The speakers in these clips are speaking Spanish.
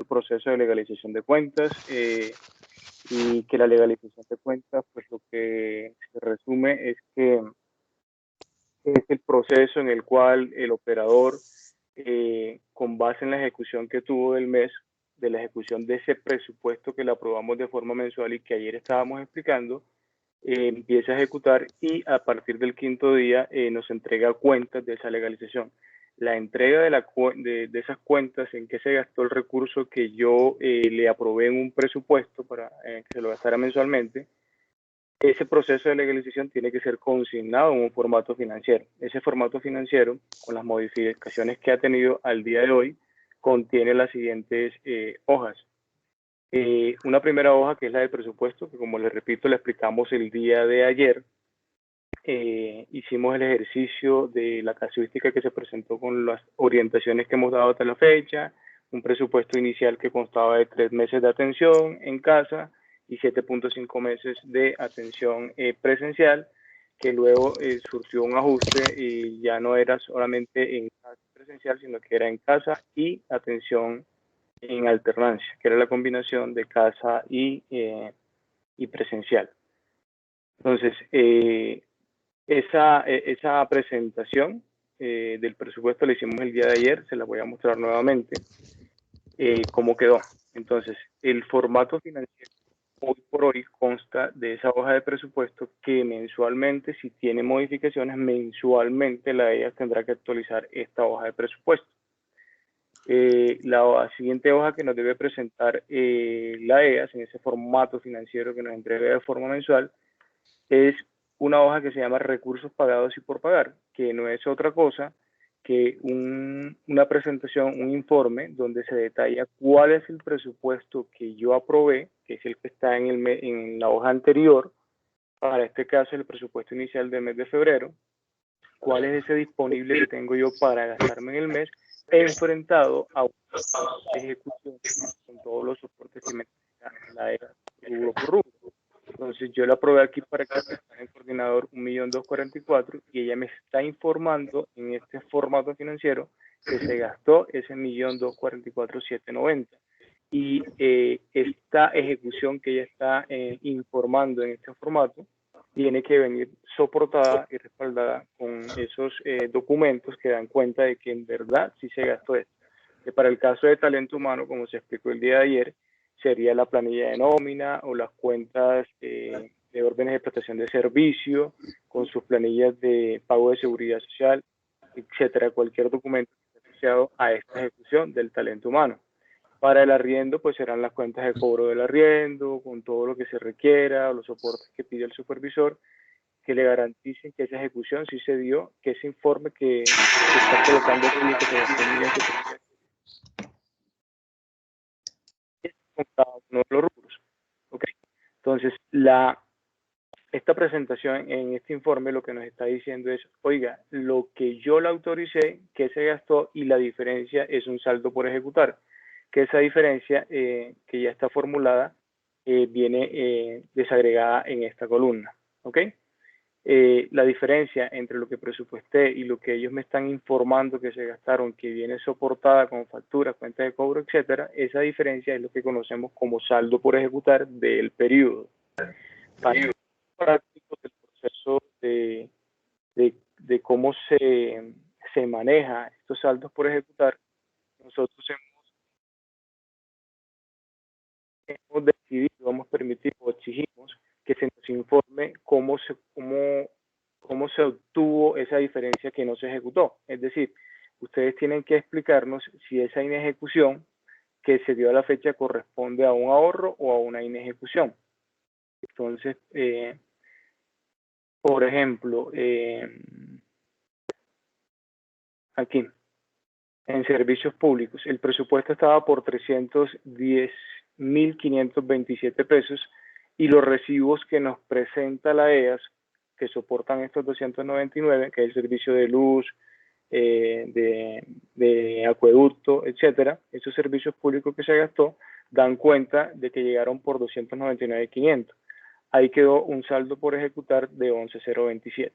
proceso de legalización de cuentas, y que la legalización de cuentas, pues lo que se resume es que es el proceso en el cual el operador, con base en la ejecución que tuvo del mes, de la ejecución de ese presupuesto que le aprobamos de forma mensual y que ayer estábamos explicando, empieza a ejecutar y a partir del quinto día nos entrega cuentas de esa legalización. La entrega de esas cuentas en que se gastó el recurso que yo le aprobé en un presupuesto para que se lo gastara mensualmente, ese proceso de legalización tiene que ser consignado en un formato financiero. Ese formato financiero, con las modificaciones que ha tenido al día de hoy, contiene las siguientes hojas. Una primera hoja que es la del presupuesto, que como les repito, le explicamos el día de ayer. Hicimos el ejercicio de la casuística que se presentó con las orientaciones que hemos dado hasta la fecha, un presupuesto inicial que constaba de 3 meses de atención en casa y 7.5 meses de atención presencial, que luego surgió un ajuste y ya no era solamente en casa presencial, sino que era en casa y atención en alternancia, que era la combinación de casa y presencial. Entonces, esa presentación del presupuesto la hicimos el día de ayer, se la voy a mostrar nuevamente, cómo quedó. Entonces, el formato financiero hoy por hoy consta de esa hoja de presupuesto que mensualmente, si tiene modificaciones, mensualmente la EAS tendrá que actualizar esta hoja de presupuesto. La siguiente hoja que nos debe presentar la EAS en ese formato financiero que nos entrega de forma mensual es una hoja que se llama recursos pagados y por pagar, que no es otra cosa que una presentación, un informe donde se detalla cuál es el presupuesto que yo aprobé, que es el que está en la hoja anterior, para este caso el presupuesto inicial del mes de febrero, cuál es ese disponible que tengo yo para gastarme en el mes, enfrentado a una ejecución con todos los soportes que me da la ERA rubro por rubro. Entonces yo la aprobé aquí para que está en el coordinador 1.244.000 y ella me está informando en este formato financiero que se gastó ese 1.244.790. Y esta ejecución que ella está informando en este formato tiene que venir soportada y respaldada con esos documentos que dan cuenta de que en verdad sí se gastó esto. Que para el caso de talento humano, como se explicó el día de ayer, sería la planilla de nómina o las cuentas de órdenes de prestación de servicio con sus planillas de pago de seguridad social, etcétera, cualquier documento que esté asociado a esta ejecución del talento humano. Para el arriendo, pues serán las cuentas de cobro del arriendo, con todo lo que se requiera, los soportes que pide el supervisor, que le garanticen que esa ejecución sí se dio, que ese informe que está colocando aquí, que se con cada uno de los rubros. ¿Okay? Entonces, esta presentación en este informe lo que nos está diciendo es, oiga, lo que yo le autoricé, que se gastó y la diferencia es un saldo por ejecutar, que esa diferencia que ya está formulada viene desagregada en esta columna. ¿Ok? La diferencia entre lo que presupuesté y lo que ellos me están informando que se gastaron, que viene soportada con facturas, cuentas de cobro, etcétera, esa diferencia es lo que conocemos como saldo por ejecutar del periodo. Para prácticos del proceso de cómo se maneja estos saldos por ejecutar, nosotros hemos decidido, hemos permitido o exigimos que se nos informe cómo se obtuvo esa diferencia que no se ejecutó. Es decir, ustedes tienen que explicarnos si esa inejecución que se dio a la fecha corresponde a un ahorro o a una inejecución. Entonces, por ejemplo, aquí, en servicios públicos, el presupuesto estaba por 310.527 pesos y los recibos que nos presenta la EAS, que soportan estos 299, que es el servicio de luz, de acueducto, etcétera, esos servicios públicos que se gastó, dan cuenta de que llegaron por 299.500. Ahí quedó un saldo por ejecutar de 11.027.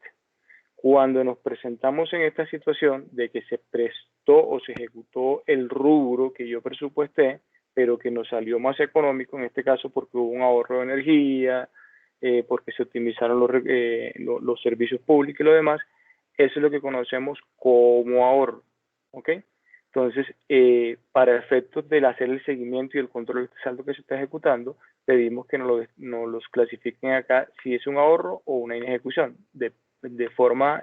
Cuando nos presentamos en esta situación de que se prestó o se ejecutó el rubro que yo presupuesté, pero que nos salió más económico en este caso porque hubo un ahorro de energía, porque se optimizaron los servicios públicos y lo demás. Eso es lo que conocemos como ahorro, ¿ok? Entonces, para efectos del hacer el seguimiento y el control de este saldo que se está ejecutando, pedimos que nos los clasifiquen acá si es un ahorro o una inejecución. De forma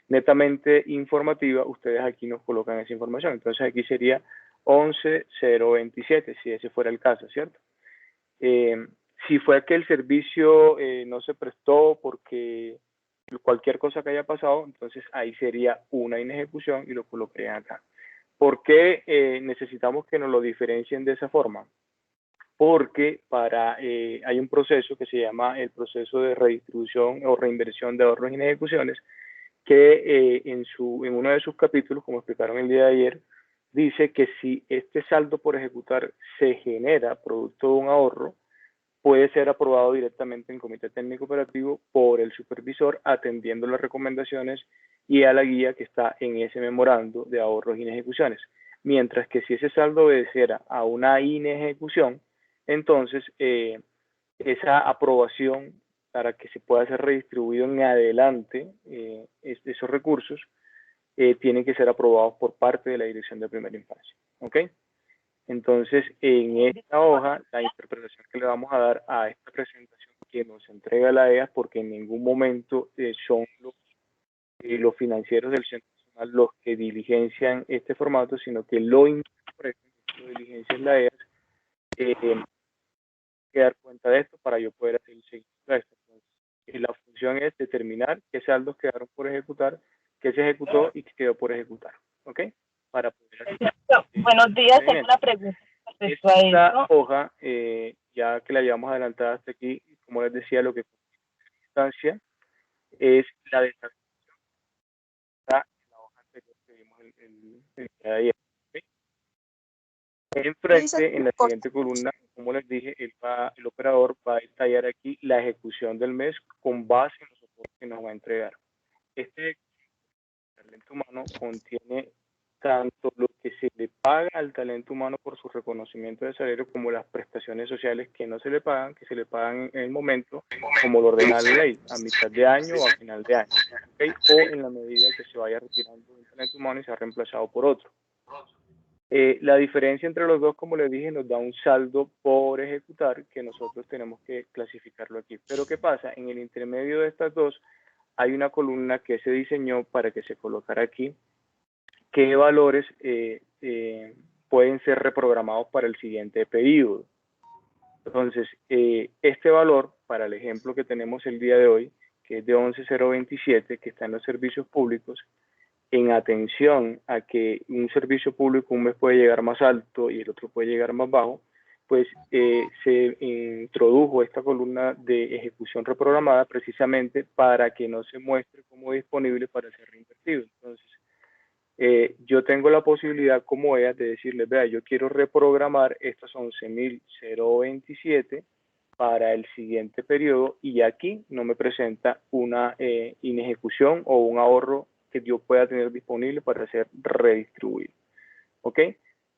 netamente informativa, ustedes aquí nos colocan esa información. Entonces, aquí sería 11.027, si ese fuera el caso, ¿cierto? Si fue que el servicio no se prestó porque cualquier cosa que haya pasado, entonces ahí sería una inejecución y lo colocarían acá. ¿Por qué necesitamos que nos lo diferencien de esa forma? Porque hay un proceso que se llama el proceso de redistribución o reinversión de ahorros y inejecuciones, que en uno de sus capítulos, como explicaron el día de ayer, dice que si este saldo por ejecutar se genera producto de un ahorro, puede ser aprobado directamente en comité técnico operativo por el supervisor, atendiendo las recomendaciones y a la guía que está en ese memorando de ahorros y inejecuciones. Mientras que si ese saldo obedeciera a una inejecución, entonces esa aprobación para que se pueda ser redistribuido en adelante esos recursos tienen que ser aprobados por parte de la Dirección de Primera Infancia. ¿Ok? Entonces, en esta hoja, la interpretación que le vamos a dar a esta presentación que nos entrega la EA, porque en ningún momento son los financieros del Centro Nacional los que diligencian este formato, sino que lo interpretan, lo diligencia la EA, que dar cuenta de esto para yo poder hacer el seguimiento de esto. Entonces, la función es determinar qué saldos quedaron por ejecutar, qué se ejecutó y qué quedó por ejecutar. ¿Ok? Para poder hacer buenos días, tengo una pregunta respecto a esta hoja, ya que la llevamos adelantada hasta aquí, como les decía, lo que constancia es la desactivación en la hoja anterior que vimos el día de ayer. ¿Okay? Enfrente, en la siguiente columna, como les dije, el operador va a detallar aquí la ejecución del mes con base en los soportes que nos va a entregar. Este talento humano contiene tanto lo que se le paga al talento humano por su reconocimiento de salario como las prestaciones sociales que no se le pagan, que se le pagan en el momento, como lo ordena la ley, a mitad de año o a final de año, ¿okay? O en la medida que se vaya retirando un talento humano y sea reemplazado por otro. La diferencia entre los dos, como les dije, nos da un saldo por ejecutar que nosotros tenemos que clasificarlo aquí. Pero ¿qué pasa? En el intermedio de estas dos hay una columna que se diseñó para que se colocara aquí, qué valores pueden ser reprogramados para el siguiente periodo. Entonces, este valor, para el ejemplo que tenemos el día de hoy, que es de 11.027, que está en los servicios públicos, en atención a que un servicio público un mes puede llegar más alto y el otro puede llegar más bajo, pues se introdujo esta columna de ejecución reprogramada precisamente para que no se muestre como disponible para ser reinvertido. Entonces, yo tengo la posibilidad como ella de decirles, vea, yo quiero reprogramar estos 11.027 para el siguiente periodo y aquí no me presenta una inejecución o un ahorro que yo pueda tener disponible para ser redistribuido. ¿Ok?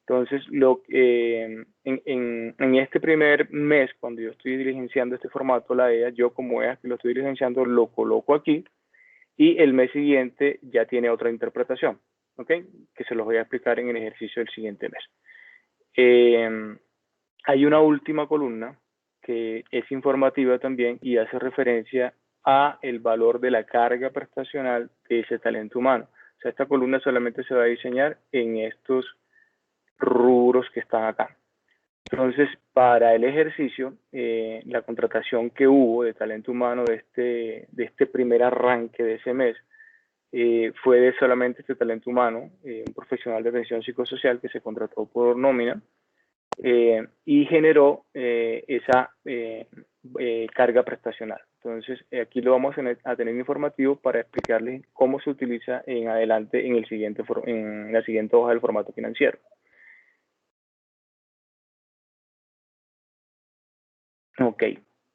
Entonces, en este primer mes, cuando yo estoy diligenciando este formato, la EA, yo como EA que lo estoy diligenciando, lo coloco aquí y el mes siguiente ya tiene otra interpretación. ¿Ok? Que se los voy a explicar en el ejercicio del siguiente mes. Hay una última columna que es informativa también y hace referencia a el valor de la carga prestacional de ese talento humano. O sea, esta columna solamente se va a diseñar en estos rubros que están acá. Entonces, para el ejercicio, la contratación que hubo de talento humano de este primer arranque de ese mes fue de solamente este talento humano, un profesional de atención psicosocial que se contrató por nómina, y generó esa carga prestacional. Entonces, aquí lo vamos a tener informativo para explicarles cómo se utiliza en adelante en la siguiente hoja del formato financiero. Ok,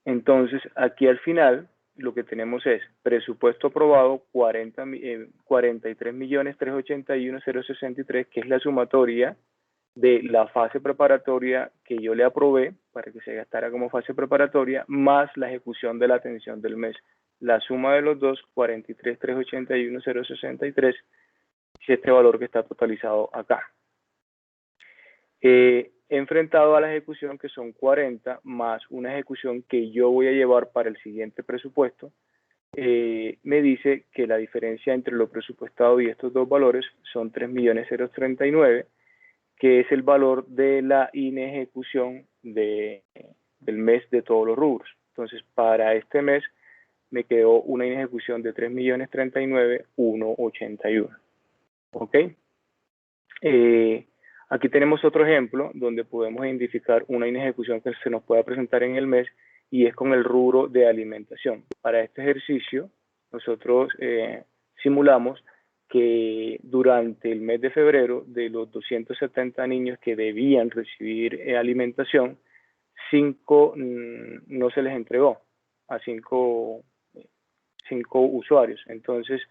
entonces aquí al final lo que tenemos es presupuesto aprobado 43.381.063, que es la sumatoria de la fase preparatoria que yo le aprobé para que se gastara como fase preparatoria, más la ejecución de la atención del mes. La suma de los dos, 43.381.063, es este valor que está totalizado acá. Enfrentado a la ejecución, que son 40, más una ejecución que yo voy a llevar para el siguiente presupuesto, me dice que la diferencia entre lo presupuestado y estos dos valores son 3.039.000, que es el valor de la inejecución del mes de todos los rubros. Entonces, para este mes me quedó una inejecución de 3.039.181. ¿Ok? Aquí tenemos otro ejemplo donde podemos identificar una inejecución que se nos pueda presentar en el mes, y es con el rubro de alimentación. Para este ejercicio, nosotros simulamos que durante el mes de febrero, de los 270 niños que debían recibir alimentación, 5 no se les entregó a 5 usuarios. Entonces,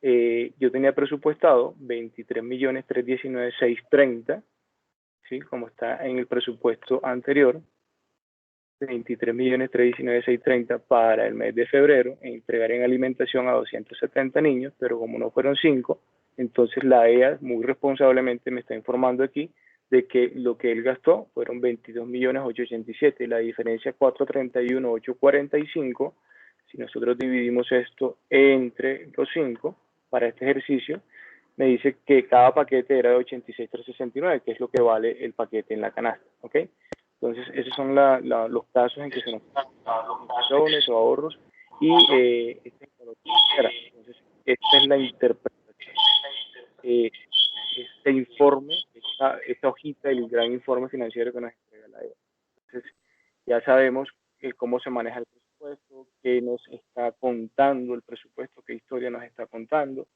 yo tenía presupuestado 23.319.630, ¿sí? Como está en el presupuesto anterior, 23.319.630 para el mes de febrero, e entregar en alimentación a 270 niños, pero como no fueron 5, entonces la EA muy responsablemente me está informando aquí de que lo que él gastó fueron 22.887.000, la diferencia 431.845. Si nosotros dividimos esto entre los 5 para este ejercicio, me dice que cada paquete era de 86.369, que es lo que vale el paquete en la canasta, ¿ok? Entonces, esos son los casos en que se nos inversiones o ahorros, y esta entonces, esta es la interpretación. Este informe, esta hojita, el gran informe financiero que nos entrega la EVA. Entonces, ya sabemos cómo se maneja el presupuesto, qué nos está contando el presupuesto, qué historia nos está contando,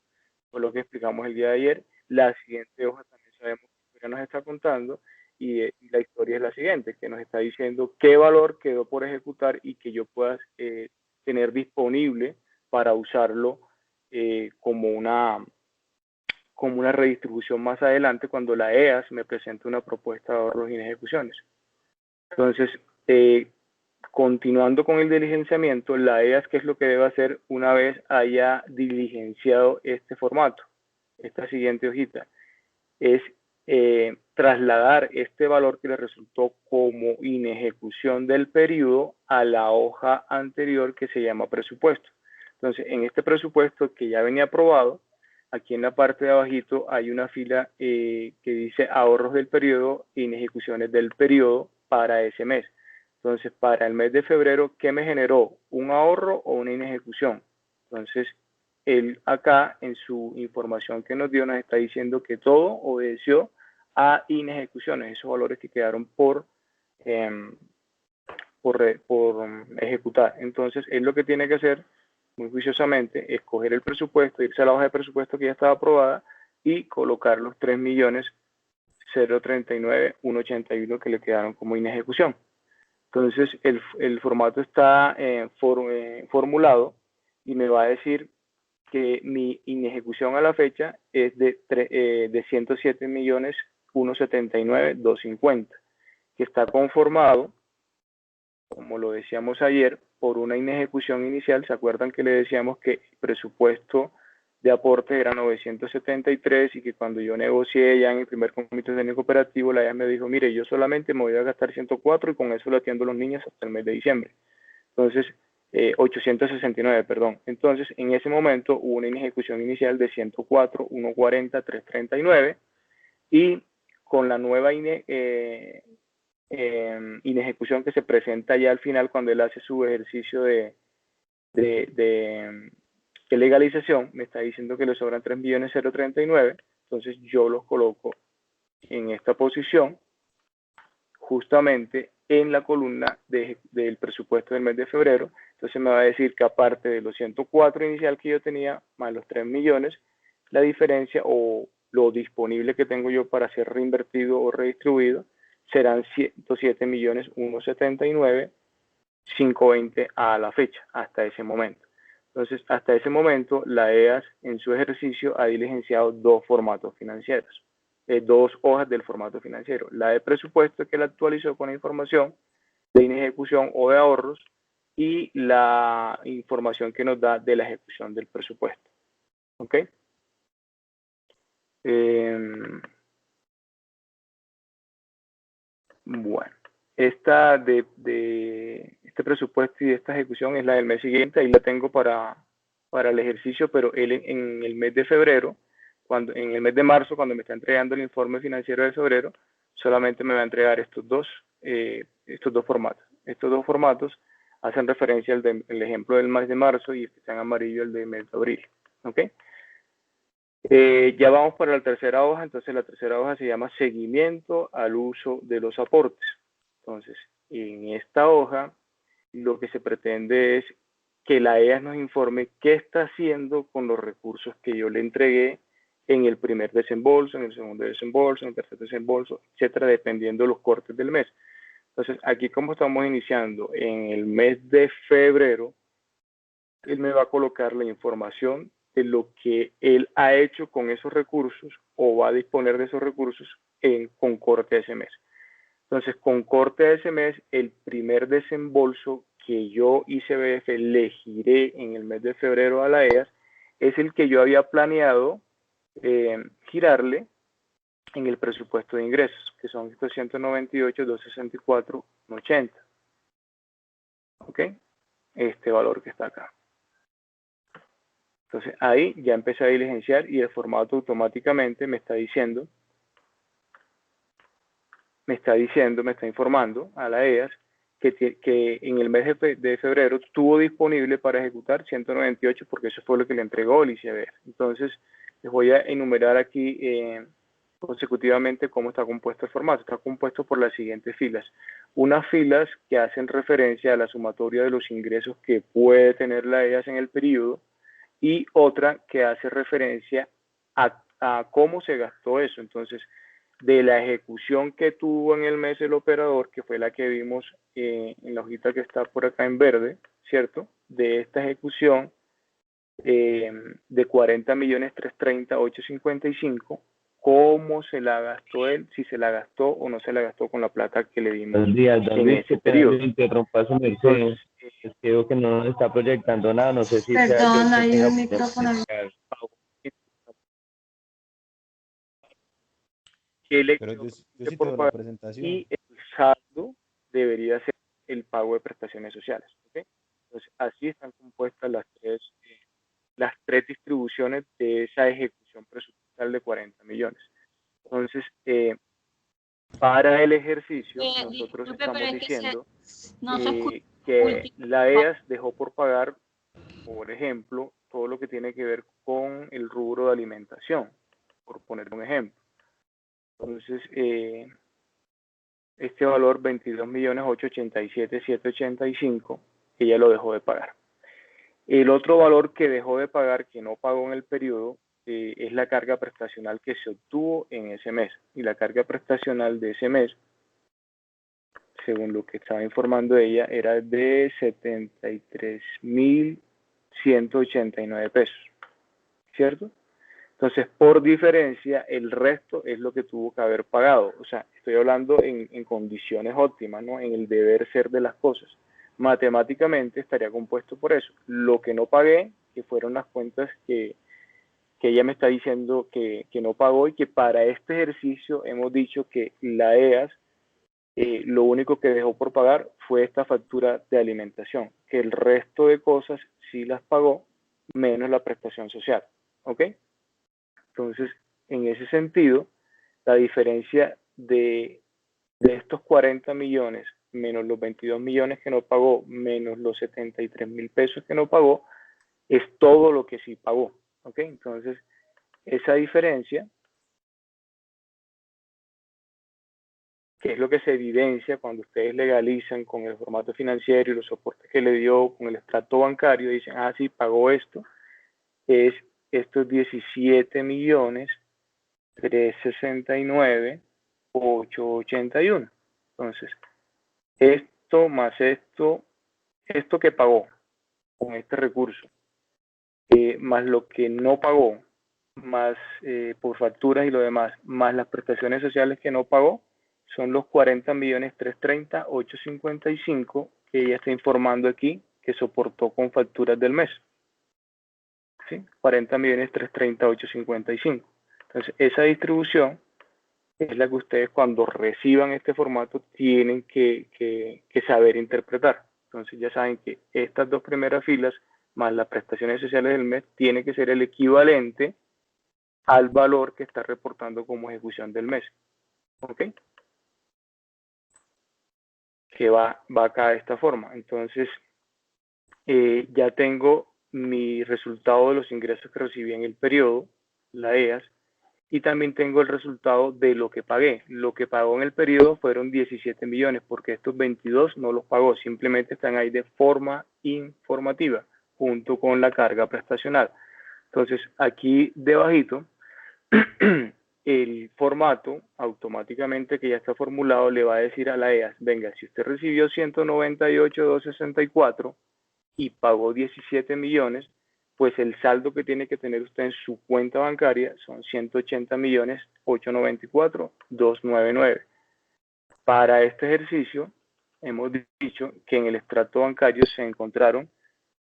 por lo que explicamos el día de ayer. La siguiente hoja también sabemos qué historia nos está contando, y la historia es la siguiente, que nos está diciendo qué valor quedó por ejecutar y que yo pueda tener disponible para usarlo como una redistribución más adelante cuando la EAS me presente una propuesta de ahorros y ejecuciones. Entonces, continuando con el diligenciamiento, la EAS, ¿qué es lo que debe hacer una vez haya diligenciado este formato? Esta siguiente hojita es trasladar este valor que le resultó como inejecución del periodo a la hoja anterior que se llama presupuesto. Entonces, en este presupuesto que ya venía aprobado, aquí en la parte de abajito hay una fila que dice ahorros del periodo, inejecuciones del periodo para ese mes. Entonces, para el mes de febrero, ¿qué me generó? ¿Un ahorro o una inejecución? Entonces, él acá en su información que nos dio nos está diciendo que todo obedeció a inejecuciones, esos valores que quedaron por ejecutar. Entonces, él lo que tiene que hacer muy juiciosamente es coger el presupuesto, irse a la hoja de presupuesto que ya estaba aprobada y colocar los 3.039.181 que le quedaron como inejecución. Entonces, el formato está formulado y me va a decir que mi inejecución a la fecha es de 107.179.250, que está conformado, como lo decíamos ayer, por una inejecución inicial. ¿Se acuerdan que le decíamos que el presupuesto de aporte era 973 y que cuando yo negocié ya en el primer comité técnico operativo, la EA me dijo, mire, yo solamente me voy a gastar 104 y con eso lo atiendo a los niños hasta el mes de diciembre? Entonces, 869, perdón. Entonces, en ese momento hubo una inejecución inicial de 104, 140, 339, y con la nueva inejecución que se presenta ya al final cuando él hace su ejercicio de legalización, me está diciendo que le sobran 3.039.039, entonces yo los coloco en esta posición, justamente en la columna del presupuesto del mes de febrero. Entonces me va a decir que aparte de los 104 inicial que yo tenía, más los 3 millones, la diferencia o lo disponible que tengo yo para ser reinvertido o redistribuido serán 107.179.520 a la fecha, hasta ese momento. Entonces, hasta ese momento, la EAS en su ejercicio ha diligenciado dos formatos financieros. dos hojas del formato financiero. La de presupuesto, que la actualizó con la información de inejecución o de ahorros, y la información que nos da de la ejecución del presupuesto. ¿Ok? Bueno, esta este presupuesto y esta ejecución es la del mes siguiente. Ahí la tengo para el ejercicio, pero él en el mes de febrero, en el mes de marzo, cuando me está entregando el informe financiero de febrero, solamente me va a entregar estos dos formatos. Estos dos formatos hacen referencia al ejemplo del mes de marzo, y está en amarillo el del mes de abril. ¿Ok? Ya vamos para la tercera hoja. Entonces la tercera hoja se llama seguimiento al uso de los aportes. Entonces, en esta hoja lo que se pretende es que la EAS nos informe qué está haciendo con los recursos que yo le entregué en el primer desembolso, en el segundo desembolso, en el tercer desembolso, etcétera, dependiendo de los cortes del mes. Entonces, aquí, como estamos iniciando en el mes de febrero, él me va a colocar la información de lo que él ha hecho con esos recursos o va a disponer de esos recursos con corte de ese mes. Entonces, con corte de ese mes, el primer desembolso que yo, ICBF, le giré en el mes de febrero a la EAS es el que yo había planeado girarle en el presupuesto de ingresos, que son estos 198, 264, 80. ¿Ok? Este valor que está acá. Entonces, ahí ya empecé a diligenciar y el formato automáticamente me está informando a la EAS que en el mes de febrero tuvo disponible para ejecutar 198, porque eso fue lo que le entregó el ICBF. Entonces, les voy a enumerar aquí consecutivamente cómo está compuesto el formato. Está compuesto por las siguientes filas. Unas filas que hacen referencia a la sumatoria de los ingresos que puede tener la EAS en el periodo, y otra que hace referencia a cómo se gastó eso. Entonces, de la ejecución que tuvo en el mes el operador, que fue la que vimos en la hojita que está por acá en verde, ¿cierto? De esta ejecución de 40.330.855, ¿cómo se la gastó él? Si se la gastó o no se la gastó con la plata que le dimos en ese periodo. Entonces, es que veo que no nos está proyectando nada, no sé si perdón, hay un micrófono. Que le Pero yo sí por tengo la pagar, presentación. y el saldo debería ser el pago de prestaciones sociales. ¿Okay? Entonces, así están compuestas las tres distribuciones de esa ejecución presupuestal de 40 millones. Entonces, para el ejercicio, nosotros estamos diciendo que la EAS dejó por pagar, por ejemplo, todo lo que tiene que ver con el rubro de alimentación, por poner un ejemplo. Entonces, este valor 22.887.785, ella lo dejó de pagar. El otro valor que dejó de pagar, que no pagó en el periodo, es la carga prestacional que se obtuvo en ese mes. Y la carga prestacional de ese mes, según lo que estaba informando ella, era de 73.189 pesos, ¿cierto? Entonces, por diferencia, el resto es lo que tuvo que haber pagado. O sea, estoy hablando en condiciones óptimas, ¿no? En el deber ser de las cosas. Matemáticamente estaría compuesto por eso. Lo que no pagué, que fueron las cuentas que ella me está diciendo que no pagó, y que para este ejercicio hemos dicho que la EAS lo único que dejó por pagar fue esta factura de alimentación, que el resto de cosas sí las pagó, menos la prestación social. ¿Ok? Entonces, en ese sentido, la diferencia de estos 40 millones menos los 22 millones que no pagó, menos los 73.000 pesos que no pagó, es todo lo que sí pagó. ¿Ok? Entonces, esa diferencia, que es lo que se evidencia cuando ustedes legalizan con el formato financiero y los soportes que le dio, con el extracto bancario, dicen, ah, sí, pagó esto, es estos 17.369.881. Entonces, esto más esto que pagó con este recurso, más lo que no pagó más por facturas y lo demás, más las prestaciones sociales que no pagó, son los 40.330.855 que ella está informando aquí que soportó con facturas del mes. ¿Sí? 40.330.855. Entonces, esa distribución es la que ustedes cuando reciban este formato tienen que saber interpretar. Entonces ya saben que estas dos primeras filas más las prestaciones sociales del mes tiene que ser el equivalente al valor que está reportando como ejecución del mes. ¿Ok? Que va acá de esta forma. Entonces, ya tengo mi resultado de los ingresos que recibí en el periodo, la EAS, y también tengo el resultado de lo que pagué. Lo que pagó en el periodo fueron 17 millones, porque estos 22 no los pagó, simplemente están ahí de forma informativa, junto con la carga prestacional. Entonces, aquí debajito, el formato automáticamente que ya está formulado le va a decir a la EAS, venga, si usted recibió 198.264 y pagó 17 millones, pues el saldo que tiene que tener usted en su cuenta bancaria son 180.894.299. Para este ejercicio, hemos dicho que en el extracto bancario se encontraron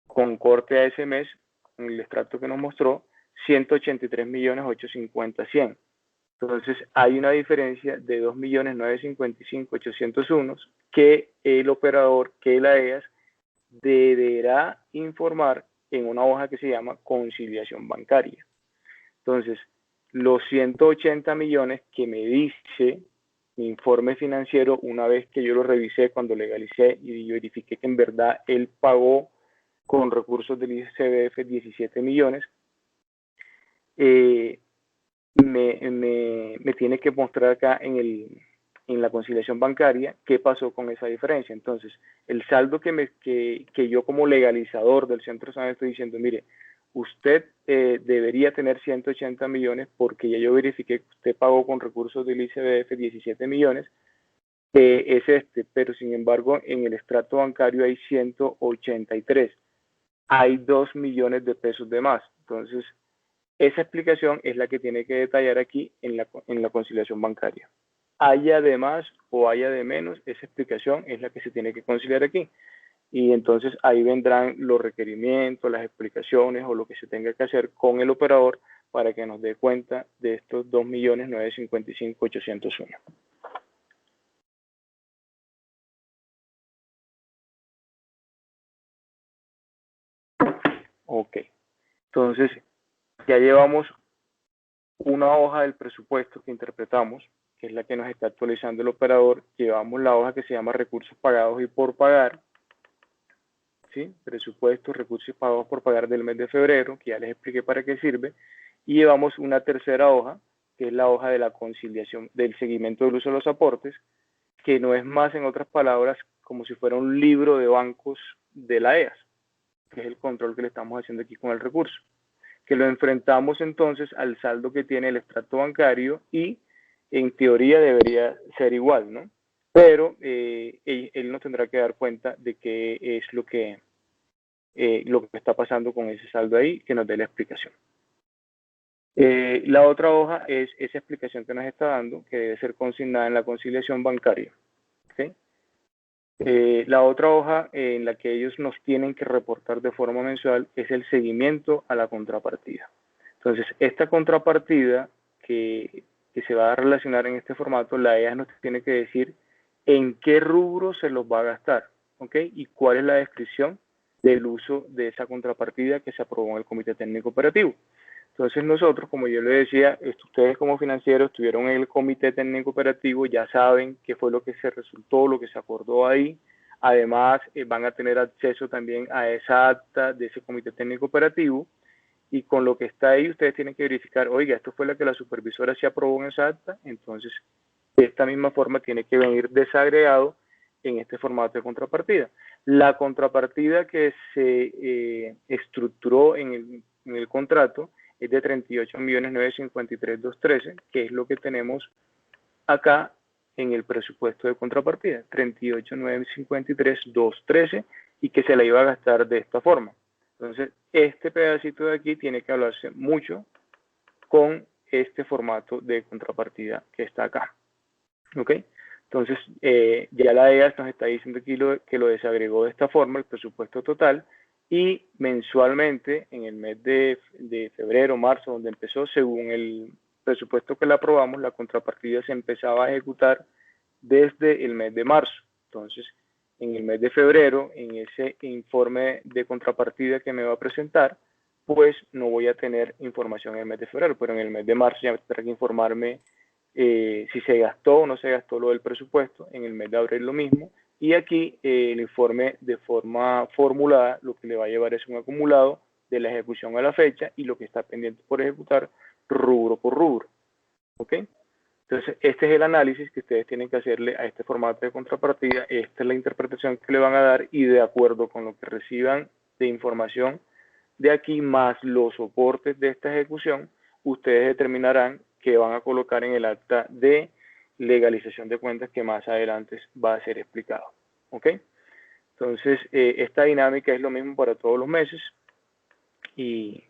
con corte a ese mes, en el extracto que nos mostró, 183.850.100. Entonces, hay una diferencia de 2.955.801 que el operador, que la EAS, deberá informar en una hoja que se llama conciliación bancaria. Entonces, los 180 millones que me dice mi informe financiero, una vez que yo lo revisé, cuando legalicé y verifiqué que en verdad él pagó con recursos del ICBF 17 millones, me tiene que mostrar acá en la conciliación bancaria qué pasó con esa diferencia. Entonces, el saldo que yo como legalizador del Centro San estoy diciendo, mire, usted debería tener 180 millones porque ya yo verifiqué que usted pagó con recursos del ICBF 17 millones, es este, pero sin embargo en el extracto bancario hay 183. Hay 2 millones de pesos de más. Entonces, esa explicación es la que tiene que detallar aquí en la conciliación bancaria. Haya de más o haya de menos, esa explicación es la que se tiene que conciliar aquí. Y entonces ahí vendrán los requerimientos, las explicaciones o lo que se tenga que hacer con el operador para que nos dé cuenta de estos 2.955.801. Ok, entonces ya llevamos una hoja del presupuesto que interpretamos, que es la que nos está actualizando el operador. Llevamos la hoja que se llama recursos pagados y por pagar, ¿sí? Presupuesto, recursos pagados por pagar del mes de febrero, que ya les expliqué para qué sirve. Y llevamos una tercera hoja, que es la hoja de la conciliación, del seguimiento del uso de los aportes, que no es más, en otras palabras, como si fuera un libro de bancos de la EAS, que es el control que le estamos haciendo aquí con el recurso, que lo enfrentamos entonces al saldo que tiene el extracto bancario y en teoría debería ser igual, ¿no? Pero él nos tendrá que dar cuenta de qué es lo que está pasando con ese saldo ahí, que nos dé la explicación. La otra hoja es esa explicación que nos está dando, que debe ser consignada en la conciliación bancaria. ¿Okay? La otra hoja en la que ellos nos tienen que reportar de forma mensual es el seguimiento a la contrapartida. Entonces, esta contrapartida que se va a relacionar en este formato, la EAS nos tiene que decir en qué rubro se los va a gastar, ¿ok? Y cuál es la descripción del uso de esa contrapartida que se aprobó en el Comité Técnico Operativo. Entonces nosotros, como yo les decía, ustedes como financieros estuvieron en el Comité Técnico Operativo, ya saben qué fue lo que se resultó, lo que se acordó ahí. Además, van a tener acceso también a esa acta de ese Comité Técnico Operativo y con lo que está ahí ustedes tienen que verificar, oiga, esto fue lo que la supervisora se aprobó en esa acta, entonces de esta misma forma tiene que venir desagregado en este formato de contrapartida. La contrapartida que se estructuró en el contrato es de 38.953.213, que es lo que tenemos acá en el presupuesto de contrapartida, 38.953.213, y que se la iba a gastar de esta forma. Entonces, este pedacito de aquí tiene que hablarse mucho con este formato de contrapartida que está acá. ¿Ok? Entonces, ya la EAS nos está diciendo que lo desagregó de esta forma, el presupuesto total, y mensualmente, en el mes de febrero, marzo, donde empezó, según el presupuesto que le aprobamos, la contrapartida se empezaba a ejecutar desde el mes de marzo. Entonces, en el mes de febrero, en ese informe de contrapartida que me va a presentar, pues no voy a tener información en el mes de febrero, pero en el mes de marzo ya tendré que informarme si se gastó o no se gastó lo del presupuesto. En el mes de abril lo mismo. Y aquí el informe de forma formulada lo que le va a llevar es un acumulado de la ejecución a la fecha y lo que está pendiente por ejecutar rubro por rubro. ¿Ok? Entonces, este es el análisis que ustedes tienen que hacerle a este formato de contrapartida. Esta es la interpretación que le van a dar y de acuerdo con lo que reciban de información de aquí más los soportes de esta ejecución, ustedes determinarán que van a colocar en el acta de legalización de cuentas que más adelante va a ser explicado. ¿Ok? Entonces, esta dinámica es lo mismo para todos los meses y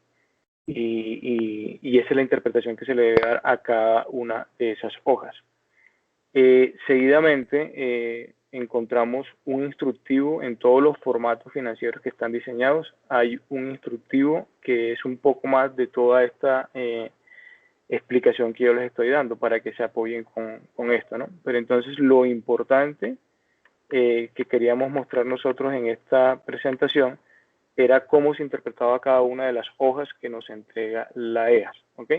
esa es la interpretación que se le debe dar a cada una de esas hojas. Seguidamente, encontramos un instructivo en todos los formatos financieros que están diseñados. Hay un instructivo que es un poco más de toda esta explicación que yo les estoy dando para que se apoyen con esto, ¿no? Pero entonces lo importante que queríamos mostrar nosotros en esta presentación era cómo se interpretaba cada una de las hojas que nos entrega la EAS, ¿ok?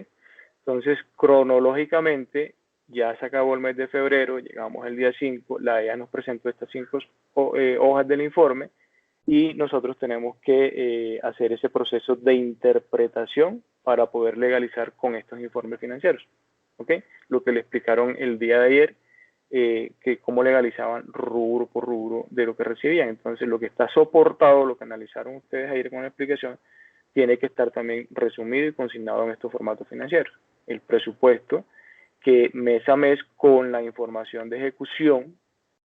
Entonces, cronológicamente, ya se acabó el mes de febrero, llegamos al día 5, la EAS nos presentó estas 5 hojas del informe y nosotros tenemos que hacer ese proceso de interpretación para poder legalizar con estos informes financieros, ¿ok? Lo que le explicaron el día de ayer, que cómo legalizaban rubro por rubro de lo que recibían. Entonces, lo que está soportado, lo que analizaron ustedes ayer con la explicación, tiene que estar también resumido y consignado en estos formatos financieros. El presupuesto, que mes a mes con la información de ejecución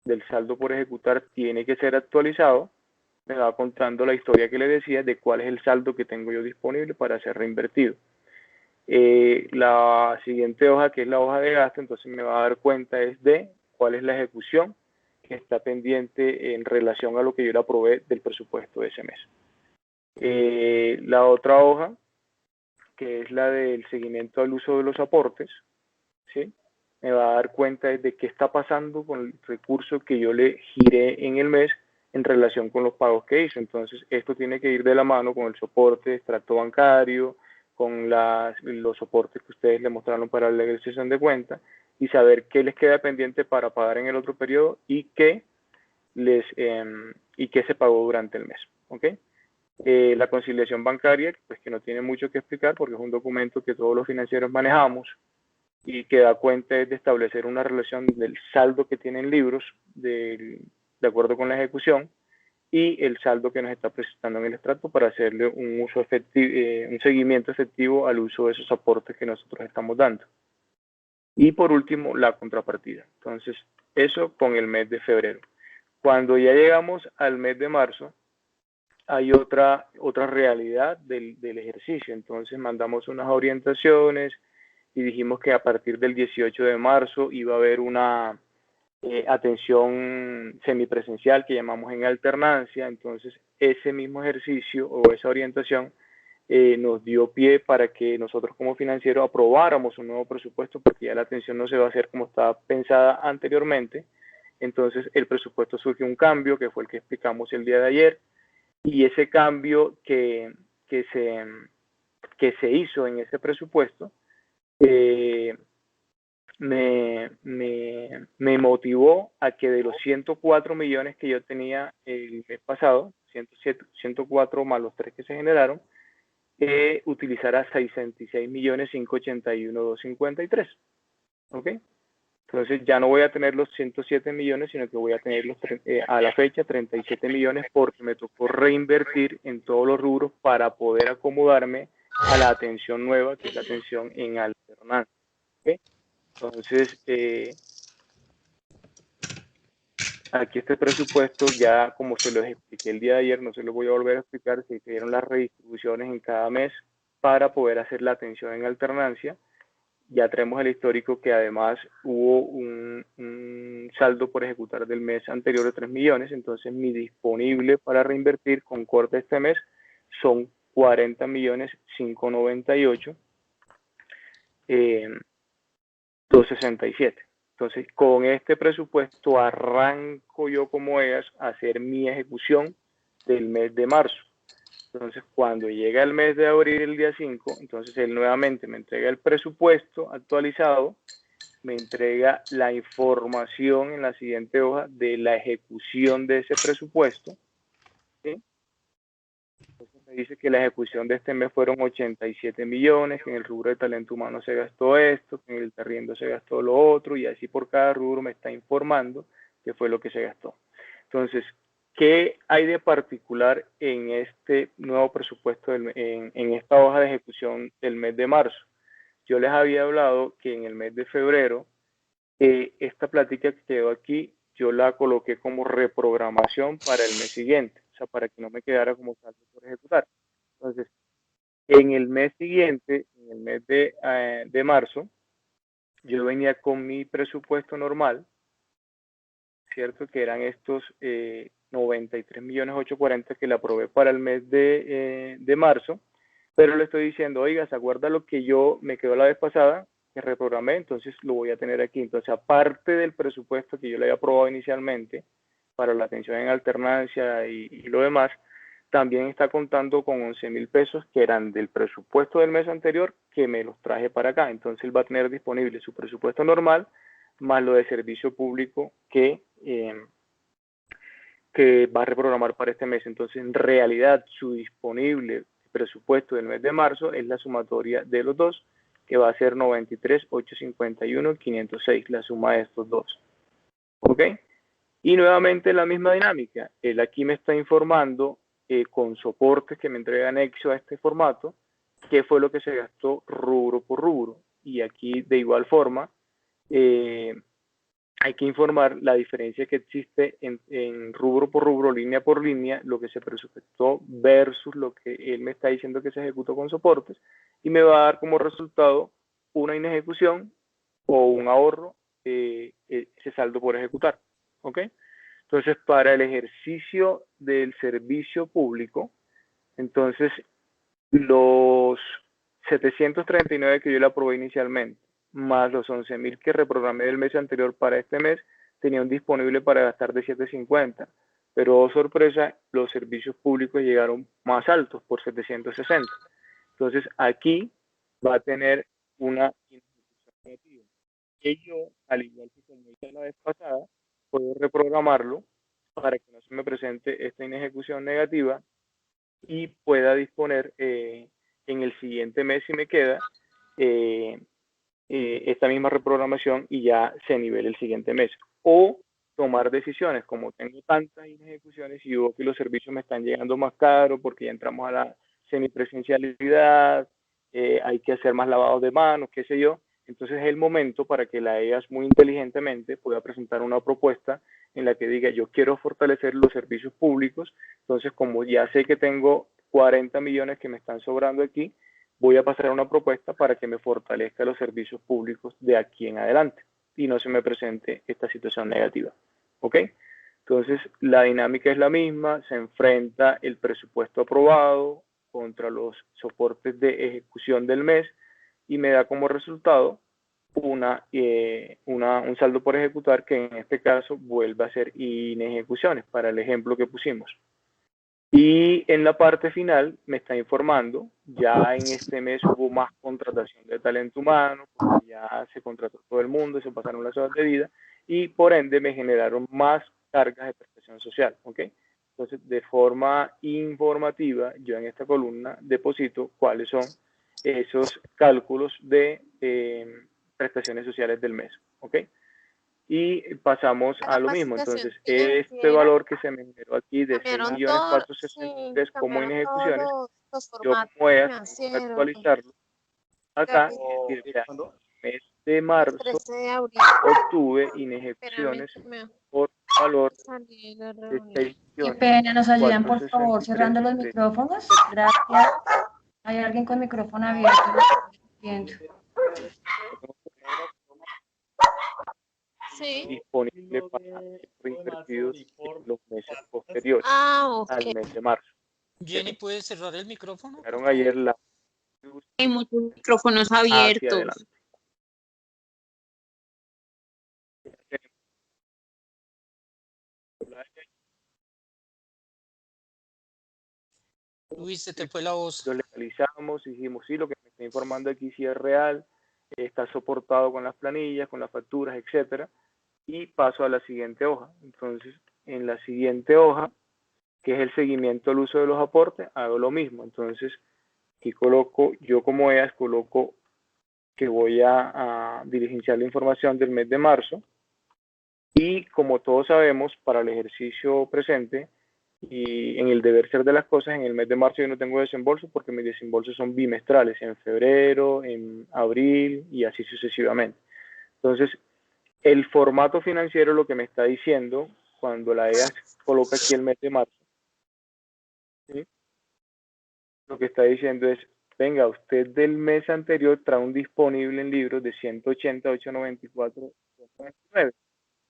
del saldo por ejecutar tiene que ser actualizado, me va contando la historia que le decía de cuál es el saldo que tengo yo disponible para ser reinvertido. La siguiente hoja, que es la hoja de gasto, entonces me va a dar cuenta es de cuál es la ejecución que está pendiente en relación a lo que yo le aprobé del presupuesto de ese mes. La otra hoja, que es la del seguimiento al uso de los aportes, ¿sí? Me va a dar cuenta de qué está pasando con el recurso que yo le giré en el mes en relación con los pagos que hizo. Entonces, esto tiene que ir de la mano con el soporte de extracto bancario, con los soportes que ustedes le mostraron para la legalización de cuenta y saber qué les queda pendiente para pagar en el otro periodo y qué se pagó durante el mes. ¿Ok? La conciliación bancaria, pues que no tiene mucho que explicar porque es un documento que todos los financieros manejamos y que da cuenta de establecer una relación del saldo que tienen libros de acuerdo con la ejecución y el saldo que nos está presentando en el extracto para hacerle un uso efectivo, un seguimiento efectivo al uso de esos aportes que nosotros estamos dando. Y por último, la contrapartida. Entonces, eso con el mes de febrero. Cuando ya llegamos al mes de marzo, hay otra realidad del ejercicio. Entonces, mandamos unas orientaciones y dijimos que a partir del 18 de marzo iba a haber una atención semipresencial que llamamos en alternancia. Entonces, ese mismo ejercicio o esa orientación nos dio pie para que nosotros como financiero aprobáramos un nuevo presupuesto porque ya la atención no se va a hacer como estaba pensada anteriormente. Entonces, el presupuesto surge un cambio que fue el que explicamos el día de ayer y ese cambio que se hizo en ese presupuesto me motivó a que de los 104 millones que yo tenía el mes pasado, 104 más los 3 que se generaron, utilizara 66.581.253. ¿Ok? Entonces ya no voy a tener los 107 millones, sino que voy a tener a la fecha 37 millones porque me tocó reinvertir en todos los rubros para poder acomodarme a la atención nueva, que es la atención en alternancia. ¿Okay? Entonces, aquí este presupuesto, ya como se los expliqué el día de ayer, no se los voy a volver a explicar, se hicieron las redistribuciones en cada mes para poder hacer la atención en alternancia. Ya tenemos el histórico que además hubo un saldo por ejecutar del mes anterior de 3 millones, entonces mi disponible para reinvertir con corte este mes son 40 millones 598 267. Entonces, con este presupuesto arranco yo como EAS a hacer mi ejecución del mes de marzo. Entonces, cuando llega el mes de abril, el día 5, entonces él nuevamente me entrega el presupuesto actualizado, me entrega la información en la siguiente hoja de la ejecución de ese presupuesto. ¿Sí? Entonces me dice que la ejecución de este mes fueron 87 millones, que en el rubro de talento humano se gastó esto, que en el arriendo se gastó lo otro, y así por cada rubro me está informando qué fue lo que se gastó. Entonces, ¿qué hay de particular en este nuevo presupuesto, en esta hoja de ejecución del mes de marzo? Yo les había hablado que en el mes de febrero, esta plática que quedó aquí, yo la coloqué como reprogramación para el mes siguiente, o sea, para que no me quedara como saldo por ejecutar. Entonces, en el mes siguiente, en el mes de marzo, yo venía con mi presupuesto normal, ¿cierto? Que eran estos 93 millones 840 que le aprobé para el mes de marzo, pero le estoy diciendo, oiga, ¿se acuerda lo que yo me quedó la vez pasada? Que reprogramé, entonces lo voy a tener aquí. Entonces, aparte del presupuesto que yo le había aprobado inicialmente para la atención en alternancia y lo demás, también está contando con 11.000 pesos que eran del presupuesto del mes anterior que me los traje para acá. Entonces, él va a tener disponible su presupuesto normal más lo de servicio público que va a reprogramar para este mes. Entonces, en realidad, su disponible presupuesto del mes de marzo es la sumatoria de los dos, que va a ser 93.851.506, la suma de estos dos. ¿Ok? Y nuevamente la misma dinámica. Él aquí me está informando con soportes que me entrega anexo a este formato, qué fue lo que se gastó rubro por rubro. Y aquí, de igual forma, hay que informar la diferencia que existe en rubro por rubro, línea por línea, lo que se presupuestó versus lo que él me está diciendo que se ejecutó con soportes, y me va a dar como resultado una inejecución o un ahorro, ese saldo por ejecutar. ¿Ok? Entonces, para el ejercicio del servicio público, entonces los 739 que yo le aprobé inicialmente, más los 11.000 que reprogramé del mes anterior para este mes, tenían disponible para gastar de 750. Pero, oh sorpresa, los servicios públicos llegaron más altos, por 760. Entonces, aquí va a tener una inejecución negativa. Que yo, al igual que como hice la vez pasada, puedo reprogramarlo para que no se me presente esta inejecución negativa y pueda disponer en el siguiente mes, si me queda, esta misma reprogramación y ya se nivele el siguiente mes. O tomar decisiones, como tengo tantas ejecuciones y veo que los servicios me están llegando más caros porque ya entramos a la semipresencialidad, hay que hacer más lavados de manos, qué sé yo. Entonces es el momento para que la EAS muy inteligentemente pueda presentar una propuesta en la que diga, yo quiero fortalecer los servicios públicos, entonces como ya sé que tengo 40 millones que me están sobrando aquí, voy a pasar a una propuesta para que me fortalezca los servicios públicos de aquí en adelante y no se me presente esta situación negativa. ¿Ok? Entonces, la dinámica es la misma, se enfrenta el presupuesto aprobado contra los soportes de ejecución del mes y me da como resultado un saldo por ejecutar que en este caso vuelve a ser inejecuciones para el ejemplo que pusimos. Y en la parte final me está informando, ya en este mes hubo más contratación de talento humano, porque ya se contrató todo el mundo, se pasaron las horas de vida y por ende me generaron más cargas de prestación social. ¿Ok? Entonces, de forma informativa, yo en esta columna deposito cuáles son esos cálculos de prestaciones sociales del mes. ¿Ok? Y pasamos a lo mismo. Entonces, este valor que se me generó aquí de 6.463 como inejecuciones, yo como EAS tengo que actualizarlo acá y decir, mira, en el mes de marzo obtuve inejecuciones por valor de 6.463. Qué pena, nos ayudan por favor cerrando los micrófonos. Gracias. Hay alguien con micrófono abierto. Viendo. Sí. Disponible para ser reinvertidos en los meses posteriores Ah, al ok. mes de marzo. Jenny, ¿puedes cerrar el micrófono? Llegaron ayer la Hay muchos micrófonos hacia abiertos. adelante. Luis, se te fue la voz. Lo legalizamos y dijimos, sí, lo que me está informando aquí sí es real, está soportado con las planillas, con las facturas, etcétera, y paso a la siguiente hoja. Entonces, en la siguiente hoja, que es el seguimiento al uso de los aportes, hago lo mismo. Entonces, aquí coloco, yo como EAS coloco que voy a diligenciar la información del mes de marzo, y como todos sabemos, para el ejercicio presente y en el deber ser de las cosas, en el mes de marzo yo no tengo desembolso porque mis desembolsos son bimestrales, en febrero, en abril y así sucesivamente. Entonces, el formato financiero lo que me está diciendo, cuando la EAS coloca aquí el mes de marzo, ¿sí? Lo que está diciendo es, venga, usted del mes anterior trae un disponible en libros de 180, 894, 899.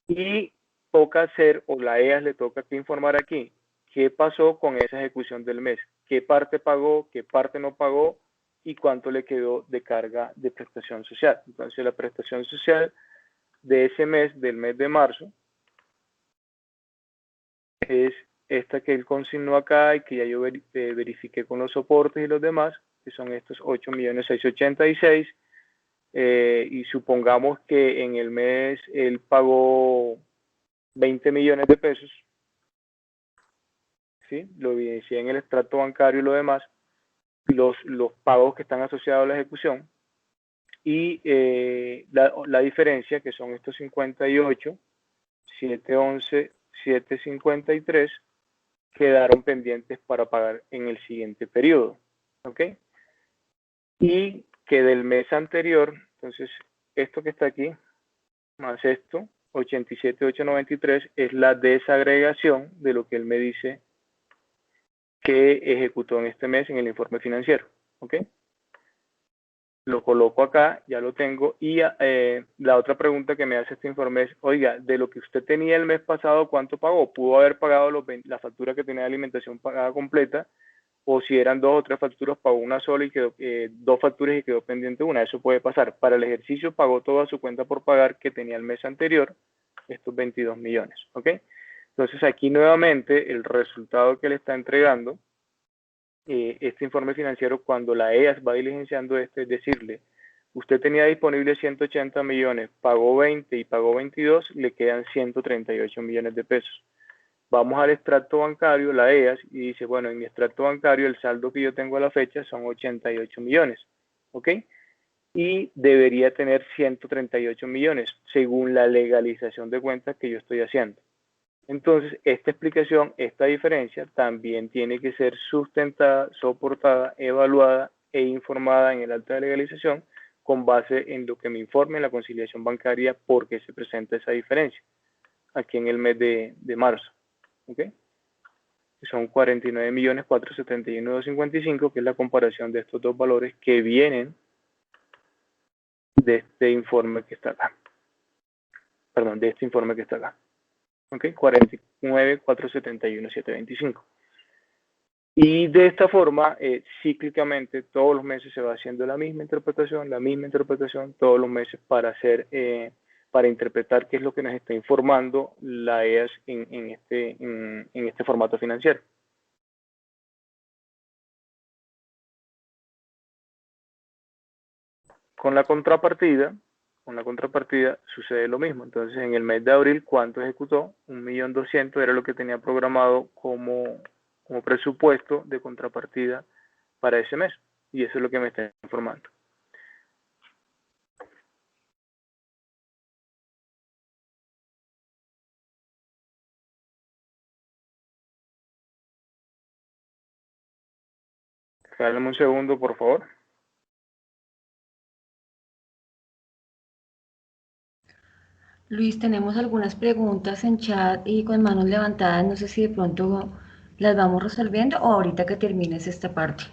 Y toca hacer, o la EAS le toca que informar aquí, qué pasó con esa ejecución del mes, qué parte pagó, qué parte no pagó y cuánto le quedó de carga de prestación social. Entonces la prestación social de ese mes, del mes de marzo, es esta que él consignó acá y que ya yo verifiqué con los soportes y los demás, que son estos 8.686.000, y supongamos que en el mes él pagó 20 millones de pesos, ¿sí? Lo evidencié en el extracto bancario y lo demás, los pagos que están asociados a la ejecución, y la diferencia, que son estos 58, 711, 753, quedaron pendientes para pagar en el siguiente periodo, ¿ok? Y que del mes anterior, entonces, esto que está aquí, más esto, 87.893, es la desagregación de lo que él me dice que ejecutó en este mes en el informe financiero, ¿ok? Lo coloco acá, ya lo tengo, y la otra pregunta que me hace este informe es, oiga, de lo que usted tenía el mes pasado, ¿cuánto pagó? ¿Pudo haber pagado la factura que tenía de alimentación pagada completa? O si eran 2 o 3 facturas, pagó una sola y quedó 2 facturas y quedó pendiente una. Eso puede pasar. Para el ejercicio pagó toda su cuenta por pagar que tenía el mes anterior, estos 22 millones, ¿ok? Entonces aquí nuevamente el resultado que le está entregando este informe financiero, cuando la EAS va diligenciando esto, es decirle, usted tenía disponible 180 millones, pagó 20 y pagó 22, le quedan 138 millones de pesos. Vamos al extracto bancario, la EAS, y dice, bueno, en mi extracto bancario el saldo que yo tengo a la fecha son 88 millones, ¿ok? Y debería tener 138 millones, según la legalización de cuentas que yo estoy haciendo. Entonces, esta explicación, esta diferencia, también tiene que ser sustentada, soportada, evaluada e informada en el acta de legalización con base en lo que me informe en la conciliación bancaria por qué se presenta esa diferencia aquí en el mes de marzo. ¿Ok? Son 49.471.255, que es la comparación de estos dos valores que vienen de este informe que está acá. Perdón, de este informe que está acá. ¿Ok? 49.471.725. Y de esta forma, cíclicamente, todos los meses se va haciendo la misma interpretación, todos los meses para hacer, para interpretar qué es lo que nos está informando la EAS en este formato financiero. Con la contrapartida sucede lo mismo. Entonces, en el mes de abril, ¿cuánto ejecutó? 1.200.000 era lo que tenía programado como presupuesto de contrapartida para ese mes. Y eso es lo que me está informando. Dale un segundo, por favor. Luis, tenemos algunas preguntas en chat y con manos levantadas. No sé si de pronto las vamos resolviendo o ahorita que termines esta parte.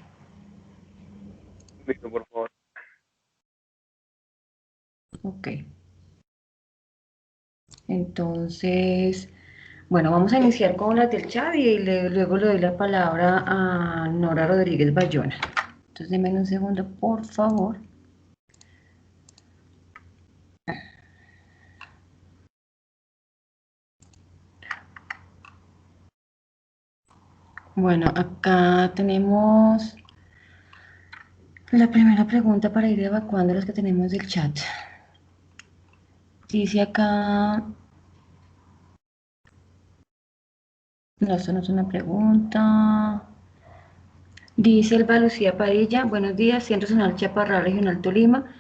Listo, por favor. Ok. Entonces, bueno, vamos a iniciar con las del chat y luego le doy la palabra a Nora Rodríguez Bayona. Entonces, denme un segundo, por favor. Bueno, acá tenemos la primera pregunta para ir evacuando las que tenemos del chat. Dice acá... No, esto no es una pregunta. Dice Elba Lucía Padilla, buenos días, Centro Zonal Chaparral Regional Tolima.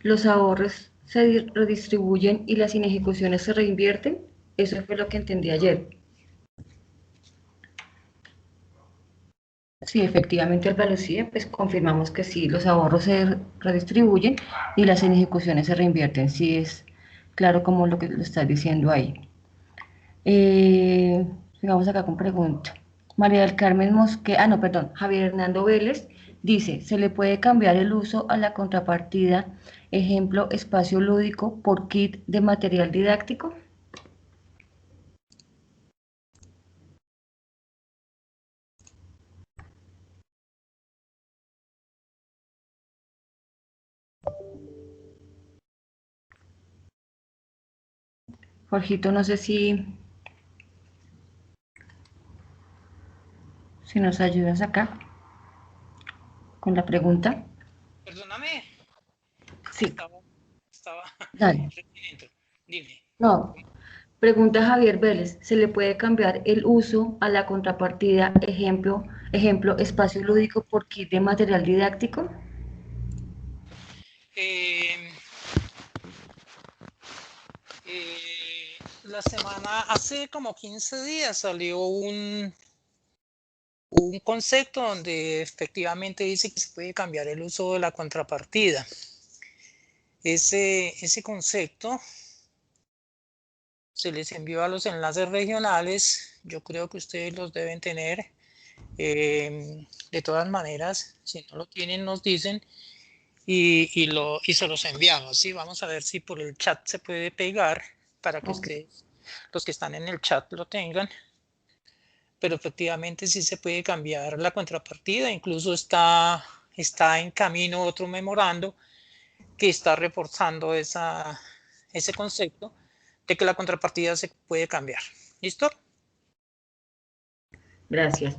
¿Los ahorros se redistribuyen y las inejecuciones se reinvierten? Eso fue lo que entendí ayer. Sí, efectivamente, Elba Lucía, pues confirmamos que sí, los ahorros se redistribuyen y las inejecuciones se reinvierten. Sí, es claro como lo que lo estás diciendo ahí. Sigamos acá con pregunta. María del Carmen Mosque, no, perdón, Javier Hernando Vélez dice, ¿se le puede cambiar el uso a la contrapartida, ejemplo, espacio lúdico por kit de material didáctico? Jorgito, no sé si nos ayudas acá con la pregunta. Perdóname. Sí, Estaba dale. dentro. Dime. No, pregunta Javier Vélez, ¿se le puede cambiar el uso a la contrapartida, ejemplo, espacio lúdico por kit de material didáctico? Eh, hace como 15 días salió un concepto donde efectivamente dice que se puede cambiar el uso de la contrapartida. Ese concepto se les envió a los enlaces regionales. Yo creo que ustedes los deben tener. De todas maneras, si no lo tienen, nos dicen y se los enviamos. ¿Sí? Vamos a ver si por el chat se puede pegar para que ustedes, los que están en el chat, lo tengan. Pero efectivamente sí se puede cambiar la contrapartida. Incluso está en camino otro memorando que está reforzando ese concepto de que la contrapartida se puede cambiar. ¿Listo? Gracias.